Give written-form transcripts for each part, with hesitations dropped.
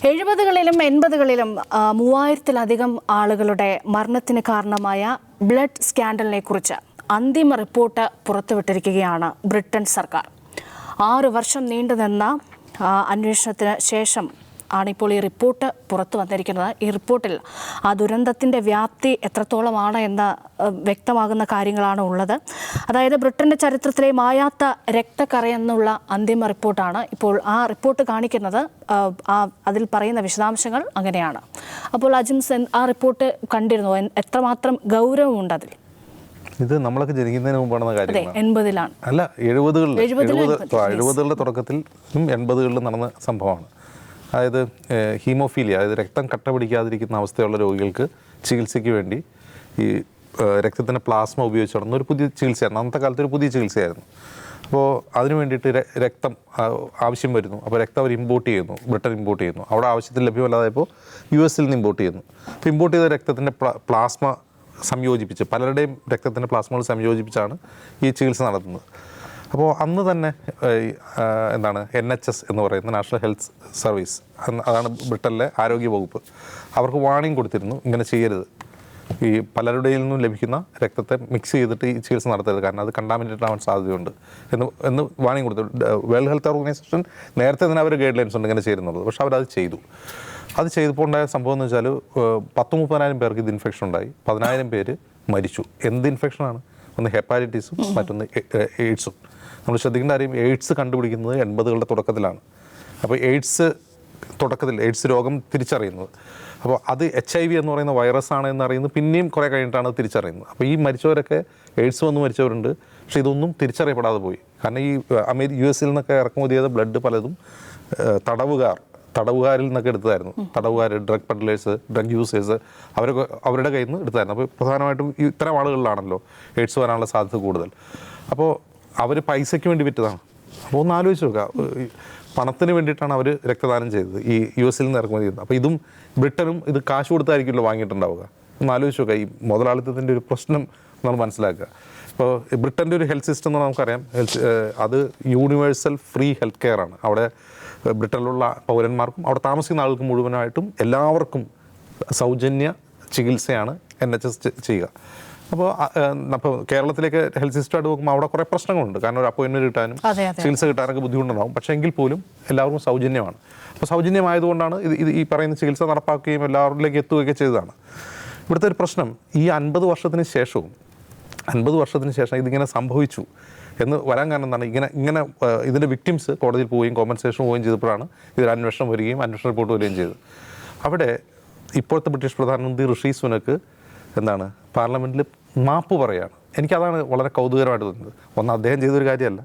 എഴുപതുകളിലും 80കളിലും 3000-ലധികം ആളുകളുടെ മരണത്തിന് കാരണമായ ബ്ലഡ് സ്കാൻഡലിനെ കുറിച്ച് അന്തിമ റിപ്പോർട്ട് പുറത്തുവിട്ടിരിക്കുകയാണ് ബ്രിട്ടൻ സർക്കാർ. 6 വർഷം നീണ്ടുനിന്ന അന്വേഷണത്തിന് ശേഷം ആണിപ്പോൾ ഈ റിപ്പോർട്ട് പുറത്തു വന്നിരിക്കുന്നത്. ഈ റിപ്പോർട്ടിൽ ആ ദുരന്തത്തിൻ്റെ വ്യാപ്തി എത്രത്തോളമാണ് എന്ന് വ്യക്തമാകുന്ന കാര്യങ്ങളാണ് ഉള്ളത്. അതായത് ബ്രിട്ടൻ്റെ ചരിത്രത്തിലെ മായാത്ത രക്തക്കറയെന്നുള്ള അന്തിമ റിപ്പോർട്ടാണ് ഇപ്പോൾ. ആ റിപ്പോർട്ട് കാണിക്കുന്നത് അതിൽ പറയുന്ന വിശദാംശങ്ങൾ അങ്ങനെയാണ്. അപ്പോൾ അജിംസ് ആ റിപ്പോർട്ട് കണ്ടിരുന്നു, എത്രമാത്രം ഗൗരവമുണ്ട് അതിൽ? ഇത് നമ്മളൊക്കെ ജനിക്കുന്നതിന് മുമ്പാണെന്ന കാര്യമാണ്. 80-ലാണ് അല്ല, 70കളുടെ തുടക്കത്തിൽ 80കളിൽ നടന്ന സംഭവമാണ്. അതായത് ഹീമോഫീലിയ, അതായത് രക്തം കട്ട പിടിക്കാതിരിക്കുന്ന അവസ്ഥയുള്ള രോഗികൾക്ക് ചികിത്സയ്ക്ക് വേണ്ടി ഈ രക്തത്തിൻ്റെ പ്ലാസ്മ ഉപയോഗിച്ച് നടന്ന ഒരു പുതിയ ചികിത്സയായിരുന്നു. അന്നത്തെ കാലത്ത് ഒരു പുതിയ ചികിത്സയായിരുന്നു. അപ്പോൾ അതിനു വേണ്ടിയിട്ട് രക്തം ആവശ്യം വരുന്നു. അപ്പോൾ രക്തം അവർ ഇമ്പോർട്ട് ചെയ്യുന്നു, ബ്രിട്ടൻ ഇമ്പോർട്ട് ചെയ്യുന്നു. അവിടെ ആവശ്യത്തിൽ ലഭ്യമല്ലാതായപ്പോൾ US നിന്ന് ഇമ്പോർട്ട് ചെയ്യുന്നു. അപ്പോൾ ഇമ്പോർട്ട് ചെയ്ത രക്തത്തിൻ്റെ പ്ലാസ്മ സംയോജിപ്പിച്ച്, പലരുടെയും രക്തത്തിൻ്റെ പ്ലാസ്മകൾ സംയോജിപ്പിച്ചാണ് ഈ ചികിത്സ നടത്തുന്നത്. അപ്പോൾ അന്ന് തന്നെ NHS എന്ന് പറയുന്ന നാഷണൽ ഹെൽത്ത് സർവീസ്, അതാണ് ബ്രിട്ടനിലെ ആരോഗ്യ വകുപ്പ്, അവർക്ക് വാണിംഗ് കൊടുത്തിരുന്നു, ഇങ്ങനെ ചെയ്യരുത്, ഈ പലരുടെയിൽ നിന്നും ലഭിക്കുന്ന രക്തത്തെ മിക്സ് ചെയ്തിട്ട് ഈ ചികിത്സ നടത്തരുത്, കാരണം അത് കണ്ടാമിനേറ്റഡ് ആവാൻ സാധ്യതയുണ്ട് എന്ന് വാണിംഗ് കൊടുത്തു. വേൾഡ് ഹെൽത്ത് ഓർഗനൈസേഷൻ നേരത്തെ തന്നെ അവർ ഗൈഡ് ലൈൻസ് ഉണ്ട് ഇങ്ങനെ ചെയ്യുന്നത്. പക്ഷെ അവരത് ചെയ്തു. അത് ചെയ്തപ്പോൾ ഉണ്ടായ സംഭവം എന്ന് വെച്ചാൽ 10-30,000 പേർക്ക് ഇത് ഇൻഫെക്ഷൻ ഉണ്ടായി, 10,000 പേര് മരിച്ചു. എന്ത് ഇൻഫെക്ഷനാണ്? ഒന്ന് ഹെപ്പാറ്റൈറ്റിസും മറ്റൊന്ന് എയ്ഡ്സും. നമ്മൾ ശ്രദ്ധിക്കേണ്ട കാര്യം, എയ്ഡ്സ് കണ്ടുപിടിക്കുന്നത് 80കളുടെ തുടക്കത്തിലാണ്. അപ്പോൾ എയ്ഡ്സ് രോഗം തിരിച്ചറിയുന്നത്. അപ്പോൾ അത് HIV എന്ന് പറയുന്ന വൈറസാണ് എന്നറിയുന്നത് പിന്നെയും കുറേ കഴിഞ്ഞിട്ടാണ് തിരിച്ചറിയുന്നത്. അപ്പോൾ ഈ മരിച്ചവരൊക്കെ എയ്ഡ്സ് വന്ന് മരിച്ചവരുണ്ട്. പക്ഷേ ഇതൊന്നും തിരിച്ചറിയപ്പെടാതെ പോയി. കാരണം ഈ US നിന്നൊക്കെ ഇറക്കുമതി ചെയ്ത ബ്ലഡ് പലതും തടവുകാരിൽ നിന്നൊക്കെ എടുത്തതായിരുന്നു. തടവുകാർ, ഡ്രഗ് പെഡ്ലേഴ്സ്, ഡ്രഗ് യൂസേഴ്സ്, അവരുടെ കയ്യിൽ നിന്ന് എടുത്തായിരുന്നു. അപ്പോൾ പ്രധാനമായിട്ടും ഇത്തരം ആളുകളിലാണല്ലോ എയ്ഡ്സ് വരാനുള്ള സാധ്യത കൂടുതൽ. അപ്പോൾ അവർ പൈസയ്ക്ക് വേണ്ടി വിറ്റതാണ്. അപ്പോൾ ഒന്ന് ആലോചിച്ച് നോക്കുക, പണത്തിന് വേണ്ടിയിട്ടാണ് അവർ രക്തദാനം ചെയ്തത്, ഈ US നിന്ന് ഇറക്കുമതി ചെയ്തത്. അപ്പോൾ ഇതും ബ്രിട്ടനും ഇത് കാശ് കൊടുത്തായിരിക്കുമല്ലോ വാങ്ങിയിട്ടുണ്ടാവുക. ഒന്ന് ആലോചിച്ച് നോക്കുക, ഈ മുതലാളിത്തത്തിൻ്റെ ഒരു പ്രശ്നം നമ്മൾ മനസ്സിലാക്കുക. ഇപ്പോൾ ബ്രിട്ടൻ്റെ ഒരു ഹെൽത്ത് സിസ്റ്റം എന്ന് നമുക്കറിയാം, അത് യൂണിവേഴ്സൽ ഫ്രീ ഹെൽത്ത് കെയർ ആണ്. അവിടെ ബ്രിട്ടനിലുള്ള പൗരന്മാർക്കും അവിടെ താമസിക്കുന്ന ആൾക്ക് മുഴുവനായിട്ടും എല്ലാവർക്കും സൗജന്യ ചികിത്സയാണ് NHS ചെയ്യുക. അപ്പോൾ കേരളത്തിലേക്ക് ഹെൽത്ത് സിസ്റ്റമായിട്ട് നോക്കുമ്പോൾ അവിടെ കുറേ പ്രശ്നങ്ങളുണ്ട്. കാരണം ഒരു അപ്പോയിൻമെൻറ്റ് കിട്ടാനും ചികിത്സ കിട്ടാനൊക്കെ ബുദ്ധിമുട്ടുണ്ടാകും. പക്ഷേ എങ്കിൽ പോലും എല്ലാവർക്കും സൗജന്യമാണ്. അപ്പോൾ സൗജന്യമായതുകൊണ്ടാണ് ഇത് ഈ പറയുന്ന ചികിത്സ നടപ്പാക്കുകയും എല്ലാവരിലേക്ക് എത്തുകയൊക്കെ ചെയ്തതാണ്. ഇവിടുത്തെ ഒരു പ്രശ്നം, ഈ 50 വർഷത്തിന് ശേഷം ഇതിങ്ങനെ സംഭവിച്ചു എന്ന് വരാൻ കാരണം എന്താണ്? ഇങ്ങനെ ഇതിൻ്റെ വിക്ടിംസ് കോടതിയിൽ പോവുകയും കോമ്പൻസേഷൻ പോവുകയും ചെയ്തപ്പോഴാണ് ഇതിൽ അന്വേഷണം വരികയും അന്വേഷണ റിപ്പോർട്ട് വരികയും ചെയ്തത്. അവിടെ ഇപ്പോഴത്തെ ബ്രിട്ടീഷ് പ്രധാനമന്ത്രി ഋഷി സുനക്ക് പാർലമെൻറ്റിൽ മാപ്പ് പറയുകയാണ്. എനിക്കതാണ് വളരെ കൗതുകരമായിട്ട് തോന്നുന്നത്. ഒന്ന്, അദ്ദേഹം ചെയ്തൊരു കാര്യമല്ല.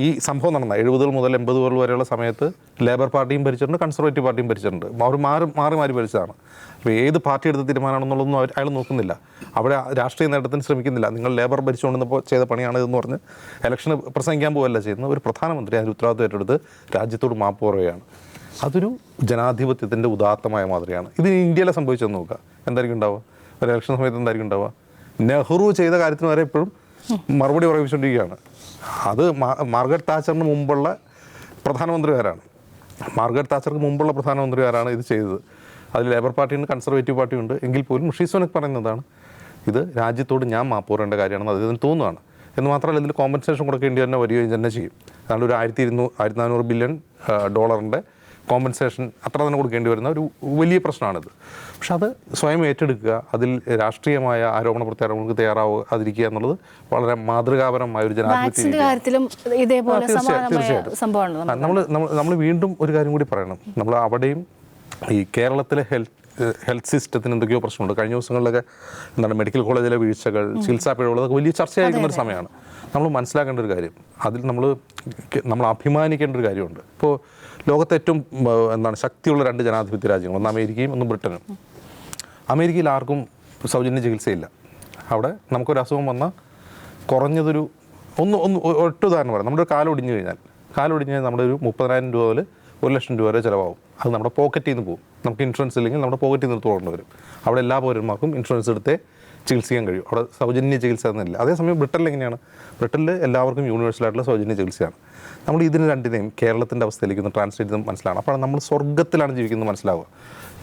ഈ സംഭവം നടന്ന 70 മുതൽ 80 വരെയുള്ള സമയത്ത് ലേബർ പാർട്ടിയും ഭരിച്ചിട്ടുണ്ട്, കൺസർവേറ്റീവ് പാർട്ടിയും ഭരിച്ചിട്ടുണ്ട്. അവർ മാറി ഭരിച്ചതാണ്. അപ്പോൾ ഏത് പാർട്ടി എടുത്ത തീരുമാനമാണെന്നുള്ളതൊന്നും അയാൾ നോക്കുന്നില്ല. അവിടെ രാഷ്ട്രീയ നേട്ടത്തിന് ശ്രമിക്കുന്നില്ല. നിങ്ങൾ ലേബർ ഭരിച്ചുകൊണ്ടിരുന്നപ്പോൾ ചെയ്ത പണിയാണ് ഇതെന്ന് പറഞ്ഞ് ഇലക്ഷന് പ്രസംഗിക്കാൻ പോവല്ല ചെയ്യുന്നത്. ഒരു പ്രധാനമന്ത്രി അതിന് ഉത്തരവാദിത്വം ഏറ്റെടുത്ത് രാജ്യത്തോട് മാപ്പ് പറയുകയാണ്. അതൊരു ജനാധിപത്യത്തിൻ്റെ ഉദാത്തമായ മാതൃകയാണ്. ഇത് ഇന്ത്യയിലെ സംഭവിച്ചെന്ന് നോക്കുക, എന്തായിരിക്കും ഉണ്ടാവുക? ഒരു ഇലക്ഷൻ സമയത്ത് എന്തായിരിക്കും ഉണ്ടാവുക? നെഹ്റു ചെയ്ത കാര്യത്തിന് വരെ ഇപ്പോഴും മറുപടി പറയിച്ചുകൊണ്ടിരിക്കുകയാണ്. അത് മാർഗരറ്റ് താച്ചറിന് മുമ്പുള്ള പ്രധാനമന്ത്രിമാരാണ്. മാർഗരറ്റ് താച്ചർക്ക് മുമ്പുള്ള പ്രധാനമന്ത്രിമാരാണ് ഇത് ചെയ്തത്. അതിൽ ലേബർ പാർട്ടിയുണ്ട്, കൺസർവേറ്റീവ് പാർട്ടിയുണ്ട്. എങ്കിൽ പോലും ഋഷി സുനക് പറയുന്നതാണ്, ഇത് രാജ്യത്തോട് ഞാൻ മാപ്പ് പറയേണ്ട കാര്യമാണെന്ന് അദ്ദേഹത്തിന് തോന്നുകയാണ്. എന്ന് മാത്രമല്ല, ഇതിൽ കോമ്പൻസേഷൻ കൊടുക്കേണ്ടി തന്നെ വരികയും തന്നെ ചെയ്യും. അതാണ്ട് ഒരു 1,400 ബില്യൺ ഡോളറിൻ്റെ കോമ്പൻസേഷൻ അത്ര തന്നെ കൊടുക്കേണ്ടി വരുന്ന ഒരു വലിയ പ്രശ്നമാണിത്. പക്ഷെ അത് സ്വയം ഏറ്റെടുക്കുക, അതിൽ രാഷ്ട്രീയമായ ആരോപണ പ്രത്യാരോപണങ്ങൾക്ക് തയ്യാറാവാതിരിക്കുക എന്നുള്ളത് വളരെ മാതൃകാപരമായ ഒരു ജനാധിപത്യം. നമ്മൾ വീണ്ടും ഒരു കാര്യം കൂടി പറയണം. നമ്മൾ അവിടെയും ഈ കേരളത്തിലെ ഹെൽത്ത് സിസ്റ്റത്തിന് എന്തൊക്കെയോ പ്രശ്നമുണ്ട്. കഴിഞ്ഞ ദിവസങ്ങളിലൊക്കെ മെഡിക്കൽ കോളേജിലെ വീഴ്ചകൾ, ചികിത്സാ പിഴവുകൾ, അതൊക്കെ വലിയ ചർച്ചയായിരിക്കുന്ന ഒരു സമയമാണ്. നമ്മൾ മനസ്സിലാക്കേണ്ട ഒരു കാര്യം, അതിൽ നമ്മൾ അഭിമാനിക്കേണ്ട ഒരു കാര്യമുണ്ട്. ഇപ്പോൾ ലോകത്തെ ഏറ്റവും ശക്തിയുള്ള 2 ജനാധിപത്യ രാജ്യങ്ങൾ, ഒന്ന് അമേരിക്കയും ഒന്ന് ബ്രിട്ടനും. അമേരിക്കയിൽ ആർക്കും സൗജന്യ ചികിത്സയില്ല. അവിടെ നമുക്കൊരു അസുഖം വന്നാൽ കുറഞ്ഞതൊരു ഒറ്റ ഉദാഹരണം പറയാം. നമ്മുടെ ഒരു കാലൊടിഞ്ഞു കഴിഞ്ഞാൽ നമ്മുടെ ഒരു 30,000 രൂപ മുതൽ 1,00,000 രൂപ വരെ ചിലവാകും. അത് നമ്മുടെ പോക്കറ്റിൽ നിന്ന് പോകും. നമുക്ക് ഇൻഷുറൻസ് ഇല്ലെങ്കിൽ നമ്മുടെ പോക്കറ്റിൽ നിന്ന് തുറന്നു വരും. അവിടെ എല്ലാ പൗരന്മാർക്കും ഇൻഷുറൻസ് എടുത്തേ ചികിത്സിക്കാൻ കഴിയും. അവിടെ സൗജന്യ ചികിത്സ എന്നില്ല. അതേസമയം ബ്രിട്ടനിൽ എങ്ങനെയാണ്? ബ്രിട്ടനിൽ എല്ലാവർക്കും യൂണിവേഴ്സലായിട്ടുള്ള സൗജന്യ ചികിത്സയാണ്. നമ്മൾ ഇതിന് രണ്ടിനെയും കേരളത്തിൻ്റെ അവസ്ഥയിലേക്ക് ഒന്ന് ട്രാൻസ്ലേറ്റ് ചെയ്ത് മനസ്സിലാണ്. അപ്പോൾ നമ്മൾ സ്വർഗ്ഗത്തിലാണ് ജീവിക്കുന്നത് മനസ്സിലാവുക.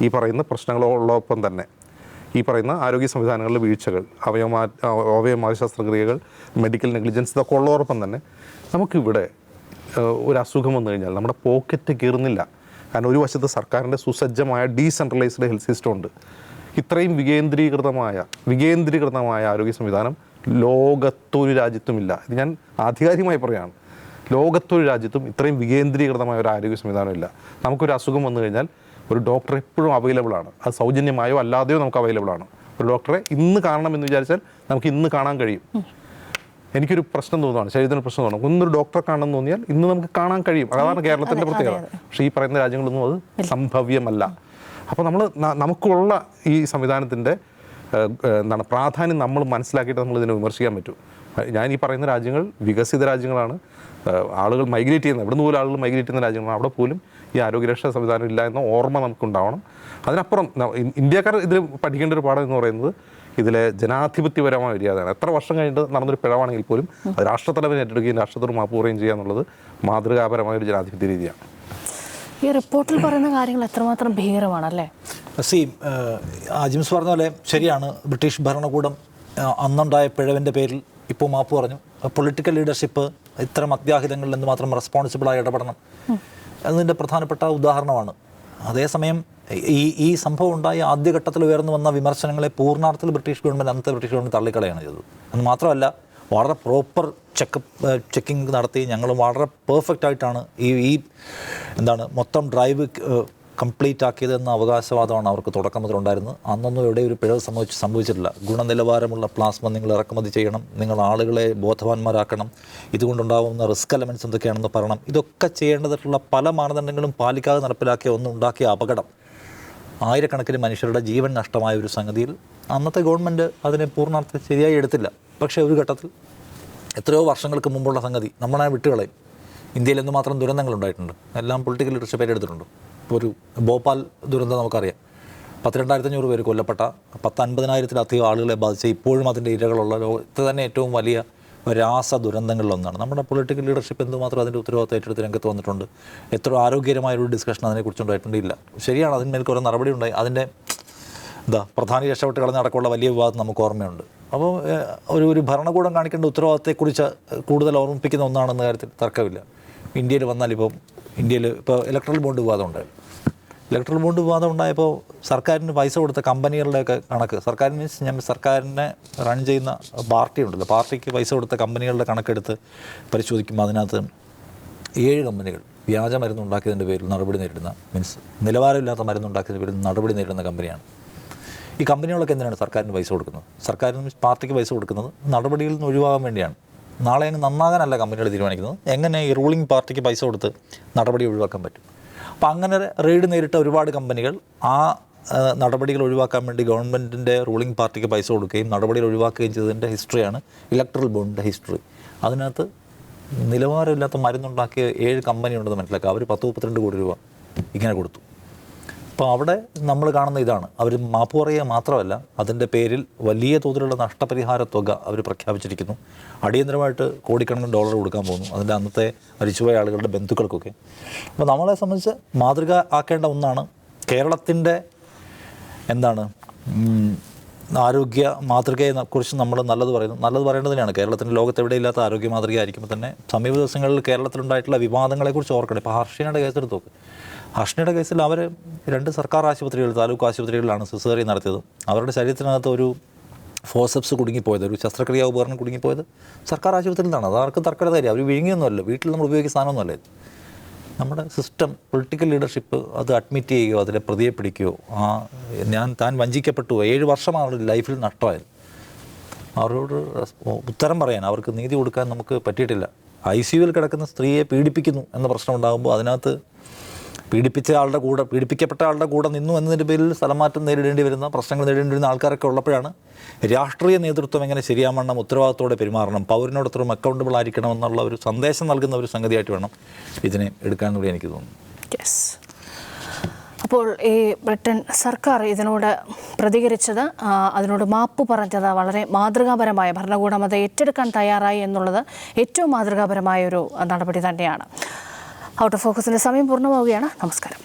ഈ പറയുന്ന പ്രശ്നങ്ങളോടൊപ്പം തന്നെ ഈ പറയുന്ന ആരോഗ്യ സംവിധാനങ്ങളിലെ വീഴ്ചകൾ, അവയവമാറ്റ ശസ്ത്രക്രിയകൾ, മെഡിക്കൽ നെഗ്ലിജൻസ് ഇതൊക്കെ ഉള്ളതോടൊപ്പം തന്നെ നമുക്കിവിടെ ഒരു അസുഖം വന്നു കഴിഞ്ഞാൽ നമ്മുടെ പോക്കറ്റ് കീറുന്നില്ല. കാരണം ഒരു വശത്ത് സർക്കാരിൻ്റെ സുസജ്ജമായ ഡീസെൻട്രലൈസ്ഡ് ഹെൽത്ത് സിസ്റ്റം ഉണ്ട്. ഇത്രയും വികേന്ദ്രീകൃതമായ ആരോഗ്യ സംവിധാനം ലോകത്തൊരു രാജ്യത്തുമില്ല. ഇത് ഞാൻ ആധികാരികമായി പറയുകയാണ്. ലോകത്തൊരു രാജ്യത്തും ഇത്രയും വികേന്ദ്രീകൃതമായ ഒരു ആരോഗ്യ സംവിധാനമില്ല. നമുക്കൊരു അസുഖം വന്നു കഴിഞ്ഞാൽ ഒരു ഡോക്ടർ എപ്പോഴും അവൈലബിൾ ആണ്. അത് സൗജന്യമായോ അല്ലാതെയോ നമുക്ക് അവൈലബിൾ ആണ്. ഒരു ഡോക്ടറെ ഇന്ന് കാണണമെന്ന് വിചാരിച്ചാൽ നമുക്ക് ഇന്ന് കാണാൻ കഴിയും. എനിക്കൊരു പ്രശ്നം തോന്നുകയാണ്, ശരീരത്തിന് പ്രശ്നം തോന്നുന്നു, ഇന്നൊരു ഡോക്ടറെ കാണണമെന്ന് തോന്നിയാൽ ഇന്ന് നമുക്ക് കാണാൻ കഴിയും. അതാണ് കേരളത്തിൻ്റെ പ്രത്യേകത. പക്ഷേ ഈ പറയുന്ന രാജ്യങ്ങളൊന്നും അത് സംഭവ്യമല്ല. അപ്പോൾ നമുക്കുള്ള ഈ സംവിധാനത്തിൻ്റെ പ്രാധാന്യം നമ്മൾ മനസ്സിലാക്കിയിട്ട് നമ്മൾ ഇതിനെ വിമർശിക്കാൻ പറ്റും. ഞാൻ ഈ പറയുന്ന രാജ്യങ്ങൾ വികസിത രാജ്യങ്ങളാണ്. ആളുകൾ മൈഗ്രേറ്റ് ചെയ്യുന്ന, ഇവിടുന്ന് പോലും ആളുകൾ മൈഗ്രേറ്റ് ചെയ്യുന്ന രാജ്യങ്ങളാണ്. അവിടെ പോലും ഈ ആരോഗ്യരക്ഷാ സംവിധാനം ഇല്ല എന്ന ഓർമ്മ നമുക്കുണ്ടാവണം. അതിനപ്പുറം ഇന്ത്യക്കാർ ഇതിൽ പഠിക്കേണ്ട ഒരു പാഠം എന്ന് പറയുന്നത് ഇതിലെ ജനാധിപത്യപരമായ മര്യാദയാണ്. എത്ര വർഷം കഴിഞ്ഞിട്ട് നടന്നൊരു പിഴവാണെങ്കിൽ പോലും അത് രാഷ്ട്രത്തലവൻ ഏറ്റെടുക്കുകയും രാഷ്ട്രത്തോട് മാപ്പ് പറയുകയും ചെയ്യുക എന്നുള്ളത് മാതൃകാപരമായ ഒരു ജനാധിപത്യ രീതിയാണ്. ഈ റിപ്പോർട്ടിൽ പറയുന്ന കാര്യങ്ങൾ എത്രമാത്രം ഭീകരമാണല്ലേ? ജിംസ് പറഞ്ഞ പോലെ ശരിയാണ്. ബ്രിട്ടീഷ് ഭരണകൂടം അന്നുണ്ടായ പിഴവിൻ്റെ പേരിൽ ഇപ്പോൾ മാപ്പ് പറഞ്ഞു. പൊളിറ്റിക്കൽ ലീഡർഷിപ്പ് ഇത്തരം അത്യാഹിതങ്ങളിൽ എന്തുമാത്രം റെസ്പോൺസിബിളായി ഇടപെടണം എന്നതിൻ്റെ പ്രധാനപ്പെട്ട ഉദാഹരണമാണ്. അതേസമയം ഈ സംഭവം ഉണ്ടായ ആദ്യഘട്ടത്തിൽ ഉയർന്നു വന്ന വിമർശനങ്ങളെ പൂർണ്ണാർത്ഥത്തിൽ അന്നത്തെ ബ്രിട്ടീഷ് ഗവൺമെൻറ് തള്ളിക്കളയാണ് ചെയ്തത്. എന്ന് മാത്രമല്ല, വളരെ പ്രോപ്പർ ചെക്കിംഗ് നടത്തി ഞങ്ങൾ വളരെ പെർഫെക്റ്റ് ആയിട്ടാണ് ഈ മൊത്തം ഡ്രൈവ് കംപ്ലീറ്റ് ആക്കിയതെന്ന അവകാശവാദമാണ് അവർക്ക് തുടക്കം മുതലുണ്ടായിരുന്നത്. അന്നൊന്നും എവിടെ ഒരു പിഴവ് സംഭവിച്ചിട്ടില്ല. ഗുണനിലവാരമുള്ള പ്ലാസ്മ നിങ്ങൾ ഇറക്കുമതി ചെയ്യണം, നിങ്ങൾ ആളുകളെ ബോധവാന്മാരാക്കണം, ഇതുകൊണ്ടുണ്ടാകുന്ന റിസ്ക് എലമെൻറ്റ്സ് എന്തൊക്കെയാണെന്ന് പറയണം. ഇതൊക്കെ ചെയ്യേണ്ടതായിട്ടുള്ള പല മാനദണ്ഡങ്ങളും പാലിക്കാതെ നടപ്പിലാക്കിയ ഒന്നുണ്ടാക്കിയ അപകടം, ആയിരക്കണക്കിന് മനുഷ്യരുടെ ജീവൻ നഷ്ടമായ ഒരു സംഗതിയിൽ അന്നത്തെ ഗവൺമെൻറ് അതിനെ പൂർണ്ണാർത്ഥത്തിൽ ശരിയായി എടുത്തില്ല. പക്ഷേ ഒരു ഘട്ടത്തിൽ എത്രയോ വർഷങ്ങൾക്ക് മുമ്പുള്ള സംഗതി നമ്മളെ വിട്ടുകളയും. ഇന്ത്യയിൽ എന്തുമാത്രം ദുരന്തങ്ങളുണ്ടായിട്ടുണ്ട്, എല്ലാം പൊളിറ്റിക്കൽ ലീഡർഷിപ്പ് ഏറ്റെടുത്തിട്ടുണ്ട്. ഇപ്പോൾ ഒരു ഭോപ്പാൽ ദുരന്തം നമുക്കറിയാം. 12,500 പേര് കൊല്ലപ്പെട്ട, 50,000-ത്തിലധികം ആളുകളെ ബാധിച്ച, ഇപ്പോഴും അതിൻ്റെ ഇരകളുള്ള ലോകത്ത് തന്നെ ഏറ്റവും വലിയ രാസ ദുരന്തങ്ങളിലൊന്നാണ്. നമ്മുടെ പൊളിറ്റിക്കൽ ലീഡർഷിപ്പ് എന്തുമാത്രം അതിൻ്റെ ഉത്തരവാദിത്തം ഏറ്റെടുത്ത് രംഗത്ത് വന്നിട്ടുണ്ട്. എത്ര ആരോഗ്യകരമായൊരു ഡിസ്കഷൻ അതിനെക്കുറിച്ചുണ്ടായിട്ടുണ്ട്? ഇല്ല. ശരിയാണ്, അതിന്മേൽ കുറേ നടപടി ഉണ്ടായി. അതിൻ്റെ പ്രധാനി രക്ഷപ്പെട്ട് കളഞ്ഞ അടക്കമുള്ള വലിയ വിവാദം നമുക്ക് ഓർമ്മയുണ്ട്. അപ്പോൾ ഒരു ഭരണകൂടം കാണിക്കേണ്ട ഉത്തരവാദിത്തത്തെക്കുറിച്ച് കൂടുതൽ ഓർമ്മിപ്പിക്കുന്ന ഒന്നാണെന്ന കാര്യത്തിൽ തർക്കമില്ല. ഇന്ത്യയിൽ വന്നാൽ ഇപ്പോൾ ഇലക്ട്രൽ ബോണ്ട് വിവാദം ഉണ്ടായിരുന്നു. ഇലക്ട്രൽ ബോണ്ട് വിവാദം ഉണ്ടായപ്പോൾ സർക്കാരിന് പൈസ കൊടുത്ത കമ്പനികളുടെയൊക്കെ കണക്ക്, സർക്കാരിനെ റൺ ചെയ്യുന്ന പാർട്ടി ഉണ്ടല്ലോ, പാർട്ടിക്ക് പൈസ കൊടുത്ത കമ്പനികളുടെ കണക്കെടുത്ത് പരിശോധിക്കുമ്പോൾ അതിനകത്ത് 7 കമ്പനികൾ വ്യാജ മരുന്നുണ്ടാക്കിയതിൻ്റെ പേരിൽ നടപടി നേരിടുന്ന, നിലവാരമില്ലാത്ത മരുന്നുണ്ടാക്കിയതിൻ്റെ പേരിൽ നടപടി നേരിടുന്ന കമ്പനിയാണ്. ഈ കമ്പനികളൊക്കെ എന്തിനാണ് സർക്കാരിന് പൈസ കൊടുക്കുന്നത്? സർക്കാരിന് പാർട്ടിക്ക് പൈസ കൊടുക്കുന്നത് നടപടിയിൽ നിന്ന് ഒഴിവാകാൻ വേണ്ടിയാണ്. നാളെ അങ്ങ് നന്നാകാനല്ല കമ്പനികൾ തീരുമാനിക്കുന്നത്, എങ്ങനെ ഈ റൂളിംഗ് പാർട്ടിക്ക് പൈസ കൊടുത്ത് നടപടി ഒഴിവാക്കാൻ പറ്റും. അപ്പോൾ അങ്ങനെ റെയ്ഡ് നേരിട്ട ഒരുപാട് കമ്പനികൾ ആ നടപടികൾ ഒഴിവാക്കാൻ വേണ്ടി ഗവൺമെൻറ്റിൻ്റെ റൂളിംഗ് പാർട്ടിക്ക് പൈസ കൊടുക്കുകയും നടപടികൾ ഒഴിവാക്കുകയും ചെയ്തതിൻ്റെ ഹിസ്റ്ററിയാണ് ഇലക്ട്രൽ ബോണ്ടിൻ്റെ ഹിസ്റ്ററി. അതിനകത്ത് നിലവാരമില്ലാത്ത മരുന്നുണ്ടാക്കിയ 7 കമ്പനി ഉണ്ടെന്ന് മനസ്സിലാക്കുക. അവർ 10-32 കോടി രൂപ ഇങ്ങനെ കൊടുത്തു. അപ്പോൾ അവിടെ നമ്മൾ കാണുന്ന ഇതാണ്, അവർ മാപ്പ് പറയുക മാത്രമല്ല, അതിൻ്റെ പേരിൽ വലിയ തോതിലുള്ള നഷ്ടപരിഹാര തുക അവർ പ്രഖ്യാപിച്ചിരിക്കുന്നു. അടിയന്തരമായിട്ട് കോടിക്കണക്കിന് ഡോളർ കൊടുക്കാൻ പോകുന്നു അതിൻ്റെ അന്നത്തെ മരിച്ചുപോയ ആളുകളുടെ ബന്ധുക്കൾക്കൊക്കെ. അപ്പോൾ നമ്മളെ സംബന്ധിച്ച് മാതൃക ആക്കേണ്ട ഒന്നാണ് കേരളത്തിൻ്റെ ആരോഗ്യ മാതൃകയെ കുറിച്ച് നമ്മൾ നല്ലത് പറയേണ്ടതിനാണ്. കേരളത്തിൻ്റെ ലോകത്തെവിടെയില്ലാത്ത ആരോഗ്യ മാതൃക ആയിരിക്കുമ്പോൾ തന്നെ സമീപ ദിവസങ്ങളിൽ കേരളത്തിലുണ്ടായിട്ടുള്ള വിവാദങ്ങളെക്കുറിച്ച് ഓർക്കണം. ഇപ്പോൾ ഹർഷിനയുടെ കേസെടുത്ത് നോക്ക്. ഹർഷിനയുടെ കേസിൽ അവർ 2 സർക്കാർ ആശുപത്രികൾ, താലൂക്ക് ആശുപത്രികളിലാണ് സിസേറിയൻ നടത്തിയത്. അവരുടെ ശരീരത്തിനകത്ത് ഒരു ഫോസെപ്സ് കുടുങ്ങിപ്പോയത്, ഒരു ശസ്ത്രക്രിയാ ഉപകരണം കുടുങ്ങിപ്പോയത് സർക്കാർ ആശുപത്രിയിൽ നിന്നാണ്. അത് ആർക്കും തർക്കമുള്ള കാര്യം. അവർ വിഴുങ്ങിയൊന്നുമല്ല, വീട്ടിൽ നമ്മൾ ഉപയോഗിക്കുന്ന സാധനമൊന്നുമല്ല. നമ്മുടെ സിസ്റ്റം, പൊളിറ്റിക്കൽ ലീഡർഷിപ്പ് അത് അഡ്മിറ്റ് ചെയ്യുകയോ അതിലെ പ്രതിയെ പിടിക്കുകയോ താൻ വഞ്ചിക്കപ്പെട്ടു, 7 വർഷമാണ് അവരുടെ ലൈഫിൽ നഷ്ടമായത്. അവരോട് ഉത്തരം പറയാൻ, അവർക്ക് നീതി കൊടുക്കാൻ നമുക്ക് പറ്റിയിട്ടില്ല. ICUവിൽ കിടക്കുന്ന സ്ത്രീയെ പീഡിപ്പിക്കുന്നു എന്ന പ്രശ്നം ഉണ്ടാകുമ്പോൾ അതിനകത്ത് പീഡിപ്പിക്കപ്പെട്ട ആളുടെ കൂടെ നിന്നു എന്നതിൻ്റെ പേരിൽ സ്ഥലമാറ്റം നേരിടേണ്ടി വരുന്ന, പ്രശ്നങ്ങൾ നേരിടേണ്ടി വരുന്ന ആൾക്കാരൊക്കെ ഉള്ളപ്പോഴാണ് രാഷ്ട്രീയ നേതൃത്വം എങ്ങനെ ശരിയാവണ്ണം ഉത്തരവാദിത്തോടെ പെരുമാറണം, പൗരനോടൊത്തരം അക്കൗണ്ടബിൾ ആയിരിക്കണം എന്നുള്ള ഒരു സന്ദേശം നൽകുന്ന ഒരു സംഗതിയായിട്ട് വേണം ഇതിനെ എടുക്കാൻ കൂടി എനിക്ക് തോന്നുന്നു. അപ്പോൾ ഈ ബ്രിട്ടൻ സർക്കാർ ഇതിനോട് പ്രതികരിച്ചത്, അതിനോട് മാപ്പ് പറഞ്ഞത് വളരെ മാതൃകാപരമായ, ഭരണകൂടം അത് ഏറ്റെടുക്കാൻ തയ്യാറായി എന്നുള്ളത് ഏറ്റവും മാതൃകാപരമായ ഒരു നടപടി തന്നെയാണ്. ഔട്ട് ഓഫ് ഫോക്കസിൻ്റെ സമയം പൂർണ്ണമാവുകയാണ്. നമസ്കാരം.